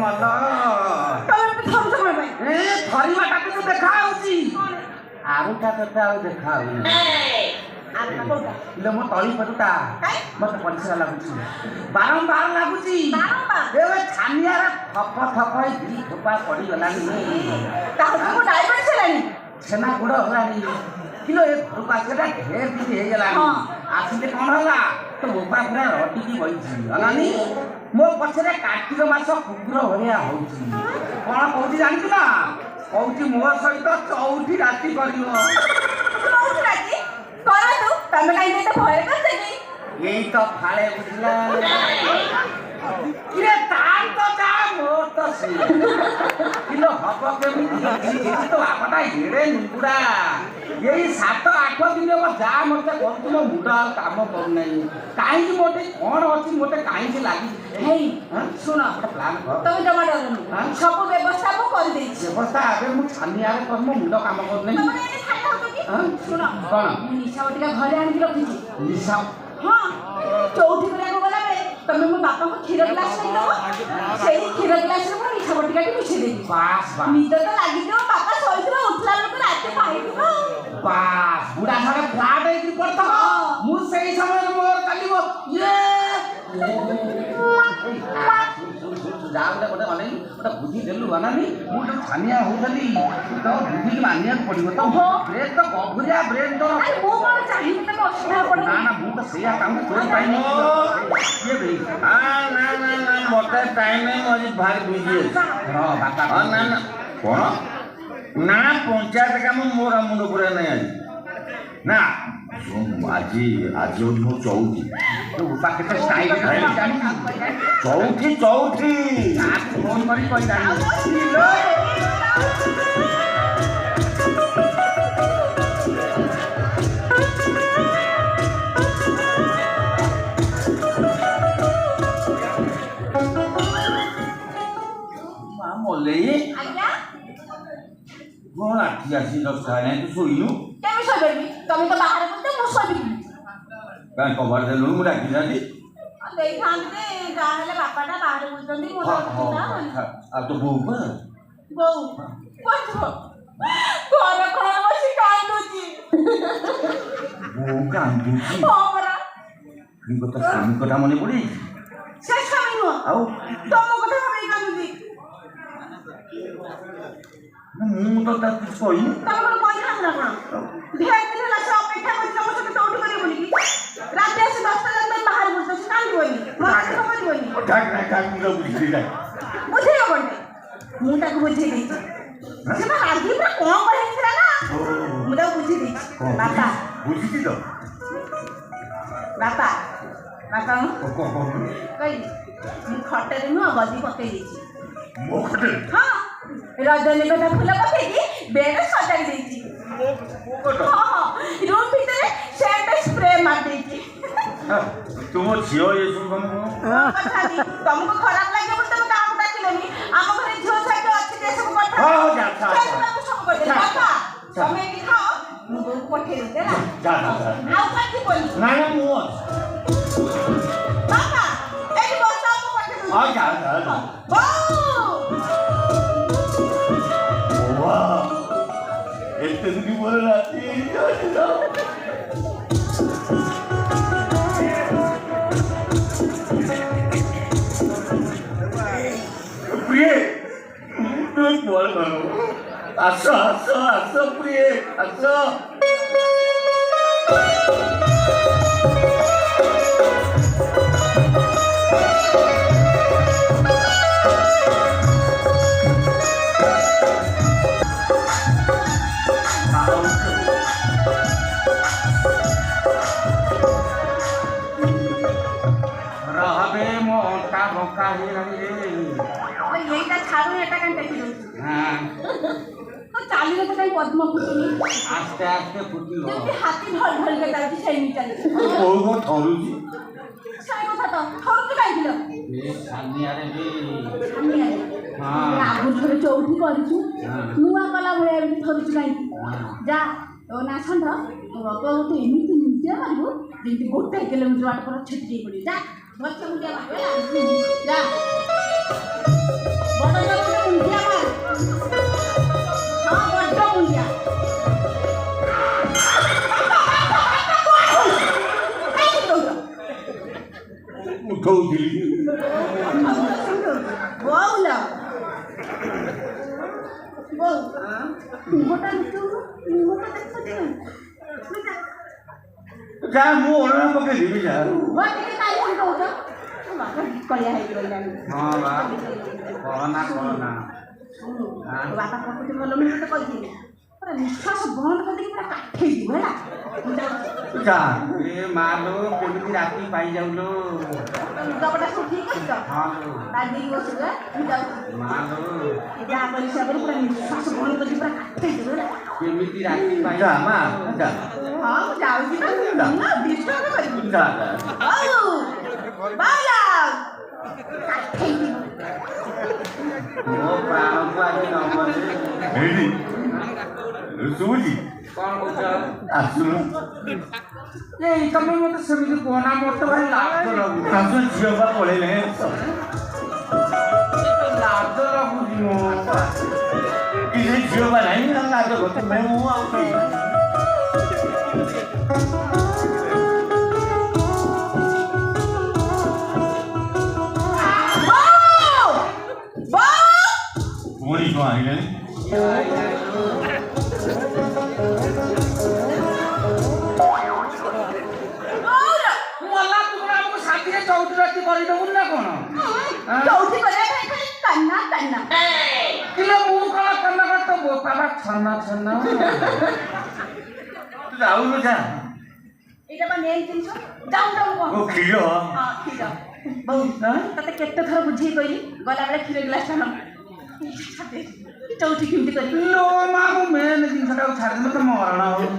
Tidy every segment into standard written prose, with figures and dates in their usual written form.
mall ଧରିବାଟାକୁ ତ ଦେଖା ହଉଛି ଆରୁଟା ତୋତେ ଆଉ ଦେଖା ହଉନି ମୋ ତଳି ପଟୁଟା ମତେ ପରିଷ୍କାର ଲାଗୁଛି ବାରମ୍ବାର ଲାଗୁଛି ଏବେ ଛାନିଆରେ ଥପ ଥପ ହେଇ ଥୋପା ପଡିଗଲାଣି ଛେନା ଗୁଡ ହେଲାଣି କିଲୋ ଏ ଘରକୁ ଆସିଲା ଢେର କିଛି ହେଇଗଲାଣି ଆସିଲେ କଣ ହେଲା ତ ବୋପା ପୁରା ରଟିକି ବଇଛି ଅନାନି ମୋ ପଛରେ କାର୍ତ୍ତିକ ମାସ କୁକୁର ଭଳିଆ ହଉଛି କଣ କହୁଛି ଜାଣିଛୁ ନା କହୁଛି ମୋ ସହିତ ଚଉଠି ରାତି କରିବ ଏଇ ତ ଫାଳେ ବୁଝିଲା ତାର ତ ଯା ମୋର ତ ସେ କିଲୋ ହବ କେମିତି ତ ବାପଟା ଏଡେ ନିଗୁଡା ଏଇ 7-8 ଦିନ ଯାହା ମତେ କରୁଛି ମୋ ମୁଣ୍ଡ ଆଉ କାମ କରୁନାହିଁ କାହିଁକି ମୋଟେ କଣ ଅଛି ମୋଟେ କାହିଁକି ଲାଗିଛି ଶୁଣ ଗୋଟେ ପ୍ଲାନ୍ କର ତମେ ଜମା ଡରନି ସବୁ ବ୍ୟବସ୍ଥା ମୁଁ କରିଦେଇଛି ବ୍ୟବସ୍ଥା ଏବେ ମୁଁ ଛାନିଆରେ କରି ମୋ ମୁଣ୍ଡ କାମ କରୁନାହିଁ ଶୁଣ କଣ ନିଶା ଟିକେ ଘରେ ଆଣିକି ରଖିଛି ନିଶା ହଁ ଚଉଠି କରିବାକୁ ଗଲାବେଳେ ତମେ ମୋ ବାପାଙ୍କୁ କ୍ଷୀର ଗ୍ଲାସ ଦେଇଦବ ସେଇ କ୍ଷୀର ଗ୍ଲାସରେ ମୁଁ ନିଶା ବଟିକାଟି ମିଶେଇ ଦେବି ନିଦ ତ ଲାଗିଯିବ ବାପା ଶୋଇଥିବ ଉଠିଲା ବେଳକୁ ରାତି ପାଇଯିବ ବାସ୍ ବୁଢା ସାରା ଫ୍ଲାଟ ହେଇକି ପଡିଥିବ ମୁଁ ସେଇ ସମୟରେ ମୋର ଚାଲିବ ଯାଉଟା ଗୋଟେ ଅନେଇ ଗୋଟେ ବୁଦ୍ଧି ଦେଲୁ ଅନାନି ମୁଁ ଯୋଉ ଛାନିଆ ହଉଥିଲି ତ ବୁଦ୍ଧିକି ମାନିବାକୁ ପଡିବ ତ ବ୍ରେନ୍ ତ ଗଭୁରିଆ ବ୍ରେନ୍ ତ ନା ମୁଁ ତ ସେଇଆ କାମ କରିପାଇନି ମତେ ଟାଇମ୍ ନାହିଁ ମୁଁ ଆଜି ଭାରି ବିଜି ଅଛି ହଁ ବାପା ନା ନା କଣ ନା ପଞ୍ଚାୟତ କାମ ମୋର ମୁଣ୍ଡ ପୁରା ନାହିଁ ଆଜି ନା ଆଜି ହଉଛି ମୋ ଚଉଠି କେତେ ଷ୍ଟାଇଲ ଚଉଠି ଫୋନ କରି କହିଲାଣି ମଲେଇ କଣ ଆଖି ଆସି ଦଶଟା ନାହିଁ ତୁ ଶୋଇନୁ ତମେ ତ ବାହାରେ ବୁଲୁଛ ମୁଁ ଶୋଇବି କାଇଁ କବାଟ ଦେଲୁଣି ମୁଁ ଡାକିଥାନ୍ତି ଦେଇଥାନ୍ତି ଯାହା ହେଲେ ବାପାଟା ବାହାରେ ବୁଲୁଛନ୍ତି ଆଉ ତୋ ବୋଉ ବା ବୋଉ ଘର ଘର ବସି କାନ୍ଦୁଛି ବୋଉ କାନ୍ଦୁଛି କଥା ସ୍ୱାମୀ କଥା ମନେ ପଡିଯାଇଛି ସେ ସ୍ୱାମୀ ନୁହଁ ଆଉ ତମ କଥା ଭାବି କାନ୍ଦୁଛି ମୁଁ ତ ତାକୁ କିଛି କହିନି ତମେ କଣ କହିଥାନ୍ତି ନା କଣ ଢେର ଦିନ ହେଲା ସେ ଅପେକ୍ଷା କରିଛି ତମ ସହିତ ଚଉଠି କରିବ ବୋଲିକି ରାତି ଆସି 10ଟା ଯାଏଁ ତମେ ବାହାରେ ବୁଲୁଛ ସେ କାନ୍ଦିବନି ବୁଝେଇବ କଣ ମୁଁ ତାକୁ ବୁଝେଇ ଦେଇଛି ସେ ବା ରାଗି ପୁରା କଣ କହିଥିଲା ନା ମୁଁ ତାକୁ ବୁଝେଇ ଦେଇଛି ବାପା ବୁଝିଛି ତ ବାପା କହିଲି ମୁଁ ଖଟରେ ନୁହଁ ଗଦି ପକେଇ ଦେଇଛି ମୋ ଖଟରେ ହଁ ରଜନୀଗନ୍ଧା ଫୁଲ ପକେଇକି ବେଡ୍ ସଜାଡ଼ି ଦେଇଛି ରୁମ୍ ଭିତରେ ସେଣ୍ଟ ସ୍ପ୍ରେ ମାରି ଦେଇଛି ତୁମ ଝିଅ ଏସବୁ କାମ ତମକୁ ଖରାପ ଲାଗିବ ବୋଲି ତମେ କାହାକୁ ଡାକିଲନି ଆମ ଘରେ ଝିଅ ଛାଡ଼ି ଅଛି ଯେ ସବୁ କଥା ସବୁ କରିଦେଲି ବାପା ତମେ ଏଠି ଖାଅ ମୁଁ ବୋଉକୁ ପଠେଇ ଦେଉଛି ହେଲା ଆଉ କାଟି ବୋଲି ବାପା ଏଠି ବସ ମୁଁ ପଠେଇ ଦେଉଛି ଏତେ ଦିନ ପରେ ରାତି ପ୍ରିୟ ଆସ ପ୍ରିୟ ଆସ এইটা ছাড়ুন এটা কেন দেখি চালিয়ে তো কাই পদ্ম ফুটুনি আস্তে আস্তে ফুটিব হাতি ঢল ঢলকে যাচ্ছে সেই মিটারে ওগো ঠরুছি সেই কথা তো ঠরুতে কাইছিল এ ছানিয়ারে রে ছানিয়ারে হ্যাঁ আগুন ধরে চৌধি করিছু নুয়া কলা ভয়া এমনি ঠরুছি কাইছি যা তো না ছন্দ তো বাবা তো এমনি নিতে পারবো যেমনি 1 কিলোমিটার বাট পর ছুটি পড়ি যা বচ্চা মুন্ডিয়া ভাবে যা ଶୋଉଥିଲି ବୋଉଲ ବୋଉ ମୁହଁଟା ଦେଖୁଛୁ ଯା ମୁଁ ଅଲଣା ପକେଇଦେବି ଯା ଟିକେ କାଇଁ କହୁଛ କଳିଆ ହେଇକି ରହିଲାଣି ହଁ ବା କହନା ବାପା ପ୍ରକୃତି ଭଲ ନୁହେଁ ତ କହିଥିଲି ପୁରା ନିଶ୍ୱାସ ବନ୍ଦ କରିଦେଇକି ପୁରା କାଠେଇ ଯିବ ହେଲା ଯା ଏ ମା ଲୋ କେମିତି ରାତି ପାଇଯାଉଲୋ ଲୁଗାପଟା ସବୁ ଠିକ୍ ଅଛି ତ ହଁ ଲୋ ଦାଦି ବସିବେ ମୁଁ ଯାଉଛି ମା ଲୋ ଯାହା କରି ହିସାବରେ ପୁରା ନିଶ୍ୱାସ ବନ୍ଦ କରିକି ପୁରା କାଠେଇ ଯିବ ହେଲା କେମିତି ରାତି ଯା ପାଇଯାଉ ମା ଯା ହଁ ମୁଁ ଯାଉଛି ନା ଡିଷ୍ଟର୍ବ କରିବି ଯା ହଉ ବାୟା କାଠେଇ ଯିବ ମୋ ପ୍ରାଣକୁ ଆଜି ନବନି ଏଇଠି ଶୁଭୁଛି କଣ କହୁଛ ଆସୁନୁ ଏଇ ତମେ ମତେ ସେମିତି କୁହନା ମୋର ତ ଭାରି ଲାଜ ଲାଗୁଛି ଆସୁ ଝିଅ ବା ପଳେଇଲେ ଲାଜ ଲାଗୁଛି ମୋ କିଛି ଝିଅ ବା ନାହିଁ ନା ଲାଜ କରୁଛୁ ମୁଁ ଆଉ ପୁଣି କଣ ଆଇଲାଣି ମଲା ତୁ କଣ ଆମକୁ ସାଥିରେ ଚଉଠି ରାତି କରିଦେବୁ ନା କଣ ଚଉଠି କରିବା ପାଇଁ ଖାଲି କାନ୍ନା କାନ୍ନା କିଲୋ ମୁଁ କଣ କନ ତ ବୋପାବା ଛନ ଛନ ତୁ ଯାଉନୁ ଯା ଏଇଟା ବା ମେନ୍ ଜିନିଷ ଯାଉ ଯାଉ କଣ ଓ କ୍ଷୀର ହଁ କ୍ଷୀର ବୋଉ ତତେ କେତେ ଥର ବୁଝେଇ କହିଲି ଗଲାବେଳେ କ୍ଷୀର ଗ୍ଲାସ୍ ଟା ଚଉଠି କେମିତି କରିବି ଲୋ ମା ମୁଁ ମେନ୍ ଜିନିଷଟାକୁ ଛାଡ଼ି ମତେ ମରଣ ହଉନି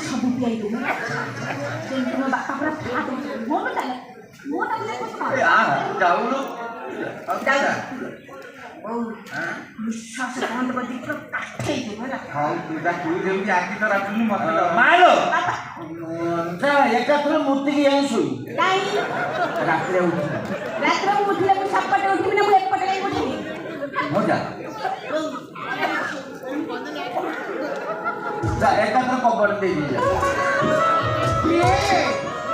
ସବୁ ପିଆଇ ଦେବୁ ଯେମିତି ମୋ ବାପା ପୁରା ଫ୍ଲାଟ୍ ହଉଛନ୍ତି ମୋ ଚାଲେ ମୋ ଚାଲେ ଯାଉନୁ ନିଶ୍ୱାସ ବନ୍ଦ କରିଦେଇକି ପୁରା କାଠେଇ ଯିବ ହେଲା ହଉ ତୁ ଯେମିତି ଆଜି ତ ରାତିନି ମତେ ମାଲୋ ଯା ଏକାଥରେ ମୂର୍ତ୍ତିକି ଯାଇ ଶୋଇ କାଇଁ ରାତିରେ ଉଠି ରାତିରେ ମୁଁ ଉଠିଲେ ମୁଁ ସେପଟେ ଉଠିବି ନା ମୁଁ ଏପଟେ କାଇଁ ଉଠିବି ମଜା ଯା ଏକାଥରେ କବର ଦେଇଦେବି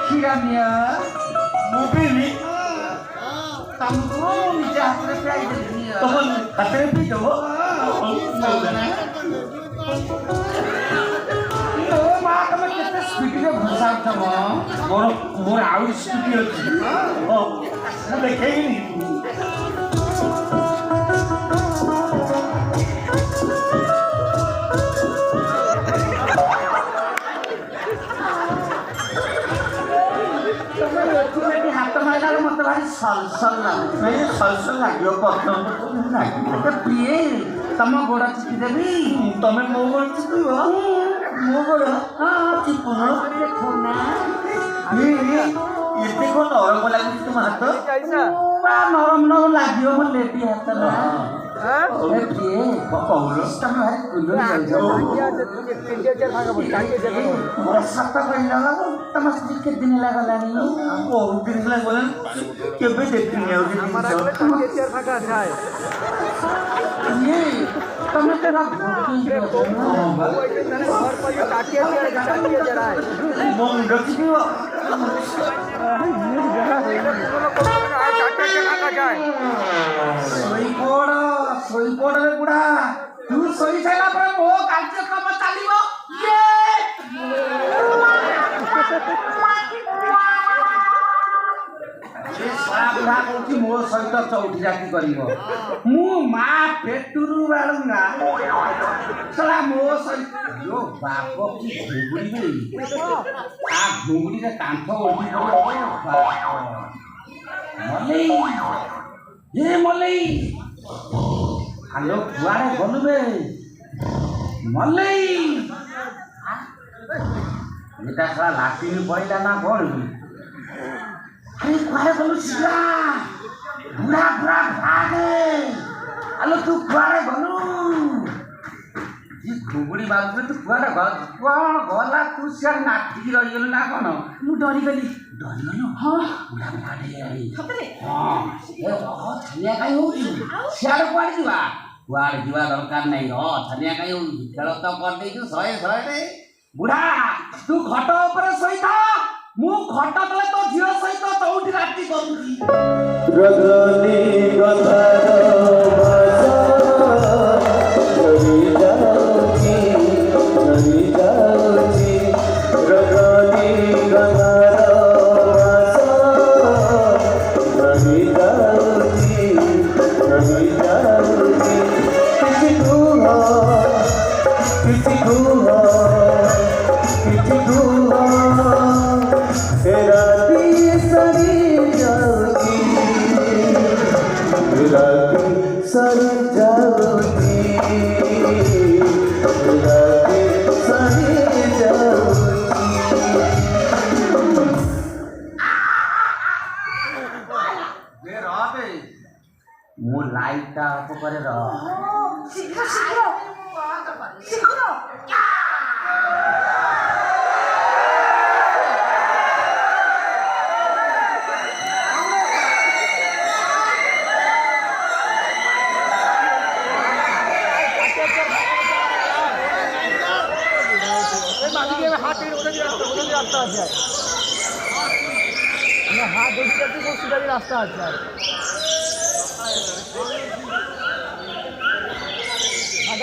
କ୍ଷୀରାମିଆ ମୁଁ ପିଇବି ତମକୁ ନିଜ ହାତରେ ପିଆଇଦେବି ତମ ହାତରେ ପିଇଦେବ ମା ତମେ କେତେ ସ୍ପିଡରେ ଭସାଉଛ ମୋର ଆହୁରି ସ୍ଥିତି ଅଛି ମୁଁ ଦେଖେଇବିନି ହାତ ମାରିଲା ମତେ ଭାରି ସଲସଲ ଲାଗୁଛି ସଲସଲ ଲାଗିବ ପ୍ରଥମ ମତେ ପ୍ରିୟ ତମ ଗୋଡ଼ ଚିପି ଦେବି ତମେ ମୋ ଗୋଡ଼ ଚିପିବ ମୋ ଗୋଡ଼ ଚିପୁନ ଦେଖୁନା ଏତେ କଣ ନରମ ଲାଗୁଛି ତୁମ ହାତ ନରମ ନରମ ଲାଗିବ ମୋ ଲେଡି ହାତ ନା ପ୍ରିୟ କହୁନ ତମେ ଭାରି କୁଲୁରି ମୋର ସତ କହିଲ ତମ ସ୍ତ୍ରୀ କେତେ ଦିନ ହେଲା ଗଲାଣି ବହୁତ ଦିନ ହେଲା ଗଲାଣି କେବେ ଦେଖିନି ଆଉ ତମେ ତେରା ମୋ ମୁଣ୍ଡ ଚିପିବ ଶୋଇପଡ଼ରେ ବୁଢ଼ା ତୁ ଶୋଇ ସାରିଲା ପରେ ମୋ କାର୍ଯ୍ୟକ୍ରମ ଚାଲିବ ବୁଢ଼ା କହୁଛି ମୋ ସହିତ ଚଉଠି ଜାତି କରିବ ମୁଁ ମା ପେଟୁରୁ ବାଳୁଙ୍ଗା ଶଳା ମୋ ସହିତ ବାପ କି ଘୁଙ୍ଗୁଡ଼ି ଆ ଘୁଙ୍ଗୁଡ଼ିରେ କାନ୍ଥ ଓଠି ମଲେଇ ଏ ମଲେଇ ହ୍ୟାଲୋ କୁଆଡ଼େ ଗଲୁ ବେ ମଲେଇ ଏଟା ଶଳା ଲାଟିନି ପଡ଼ିଲା ନା କ'ଣ ଆରେ କୁଆଡ଼େ ଗଲୁ ଶିଲା ବୁଢ଼ା ବୁଢ଼ା ଭାଗେ ଆଲୋ ତୁ କୁଆଡ଼େ ଗଲୁ ଘୁଗୁଡ଼ି ବାବୁରେ ତୁ କୁଆଡ଼େ କ'ଣ ଗଲା ତୁ ସିଆଡ଼େ ନାଟିକି ରହିଗଲୁ ନା କ'ଣ ମୁଁ ଡରିଗଲି ଡରିଗଲୁ ହଁ ବୁଢ଼ା ବୁଢ଼ା ସତରେ ହଁ ଛାନିଆ କାହିଁ ହଉଛୁ ସିଆଡ଼େ କୁଆଡ଼େ ଯିବା କୁଆଡ଼େ ଯିବା ଦରକାର ନାହିଁ ଛାନିଆ କାହିଁ ହଉଛୁ ଖେଳ ତ କରିଦେଇଛୁ 100 ରେ ବୁଢା ତୁ ଖଟ ଉପରେ ଶୋଇଥା ମୁଁ ଖଟ ତଳେ ତୋ ଝିଅ ସହିତ ଚଉଠି ରାତି କରୁଛି ରଜନୀ ଗନ୍ଧାର ଝରି ଯାଉଛି ରଜନୀ ଗନ୍ଧାର ଝରି ଯାଉଛି କିଛି କୁହ राती सरी जाऊगी राती सरी जाऊगी राती सरी जाऊगी ମୁଁ ଲାଇଟଟା ଅଫ୍ କରେ ରହ ଶୀଘ୍ର ଶୀଘ୍ର ଶୀଘ୍ର রাস্তা আছে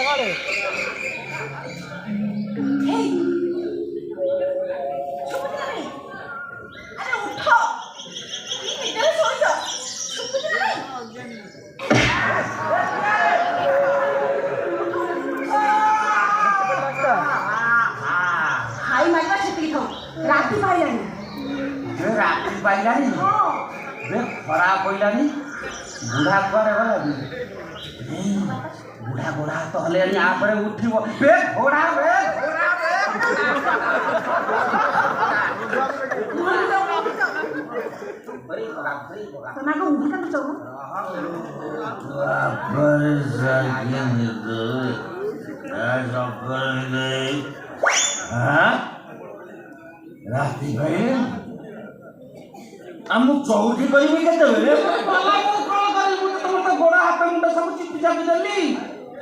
আরে উঠো কি ভিতরে শোইছো শুকুজ নাই হাই মাইবা সেটি খাও রাতি পাইলানি ରାତି ପାଇଲାଣି ବେ ଖରା ପଇଲାଣି ବୁଢା କୁଆଡ଼େ ଗଲାନି ବୁଢା ବୁଢା ତ ହେଲେଣି ଆପରେ ଉଠିବ ବେ ଘୋଡ଼ା ବେ তোমাকে উঠে কেন চলো ରାତି ଭାଇ ଆମକୁ ଚଉଠି କରିବି କେତେବେଳେ ତମର ତ ଗୋଡ଼ ହାତ ମୁଣ୍ଡ ସବୁ ଚିପି ଚାପି ଦେଲି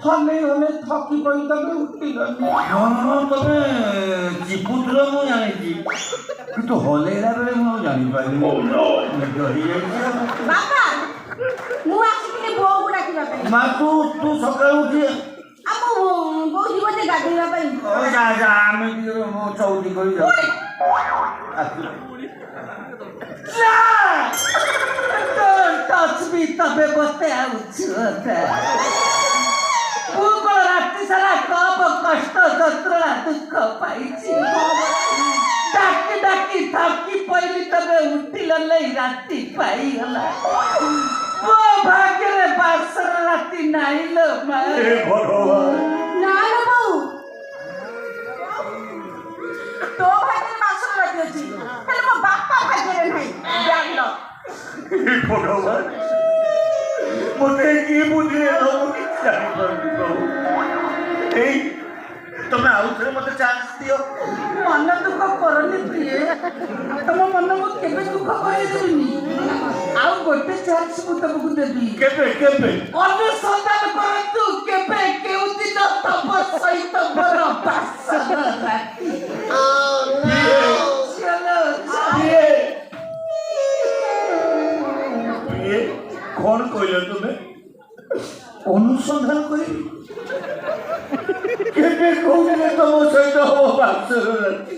ହଲେଇ ହଲେଇ ଥକି ପଡ଼ି ତମେ ଉଠିଗଲି ହଁ ତମେ ଚିପୁଥିଲ ମୁଁ ଜାଣିଛି କିନ୍ତୁ ହଲେଇଲା ବେଳେ ମୁଁ ଆଉ ଜାଣିପାରିନି ନିଦ ହେଇଯାଇଛି ବାପା ମୁଁ ଆସିଥିଲି ବୋଉକୁ ଡାକିବା ପାଇଁ ମା ତୁ ସକାଳୁ ଉଠି ଆମ ବୋଉ ଯିବ ଯେ ଗାଧୋଇବା ପାଇଁ ଯା ଯା ଆମେ ଟିକେ ଚଉଠି କରି ଯାଉଛୁ ଟଚ୍ ବି ତବେ ବତେ ଆଉଛୁ ମୁଁ କ'ଣ ରାତି ସାରା କପ କଷ୍ଟ ଯନ୍ତ୍ରଣା ଦୁଃଖ ପାଇଛି ଡାକି ଡାକି ଥକି ପଇଲି ତବେ ଉଠିଲ ନେଇ ରାତି ପାଇଗଲା ମୋ ଭାଗ୍ୟରେ ବାସର ରାତି ନାହିଁ ଲୋ ମା ନା ଲୋ ବୋଉ ତୋ ଭାଗ୍ୟରେ ମାସର ରାତି ଅଛି ହେଲେ ମୋ ବାପା ଭାଗ୍ୟରେ ନାହିଁ ଜାଣିଲ ଭଗବାନ ମୋତେ କି ବୁଦ୍ଧିରେ ମୁଁ କିଛି ଜାଣିପାରୁନି ପ୍ରଭୁ ଏଇ ତମେ ଆଉଥରେ ମୋତେ ଚାନ୍ସ ଦିଅ ମନ ଦୁଃଖ କରନି ପ୍ରିୟ ତମ ମନ ମୁଁ କେବେ ଦୁଃଖ କରିଦେବିନି ଆଉ ଗୋଟେ ଚାନ୍ସ ମୁଁ ତମକୁ ଦେବି କେବେ କେବେ ଅନୁସନ୍ଧାନ କରନ୍ତୁ କେବେ କେଉଁ ଦିନ ତମ ସହିତ ମୋର ବାସର ରାତି କ'ଣ କହିଲ ତୁମେ ଅନୁସନ୍ଧାନ କରିବି କେବେ କହୁଥିଲେ ତମ ସହିତ ହବ ବାସର ରାତି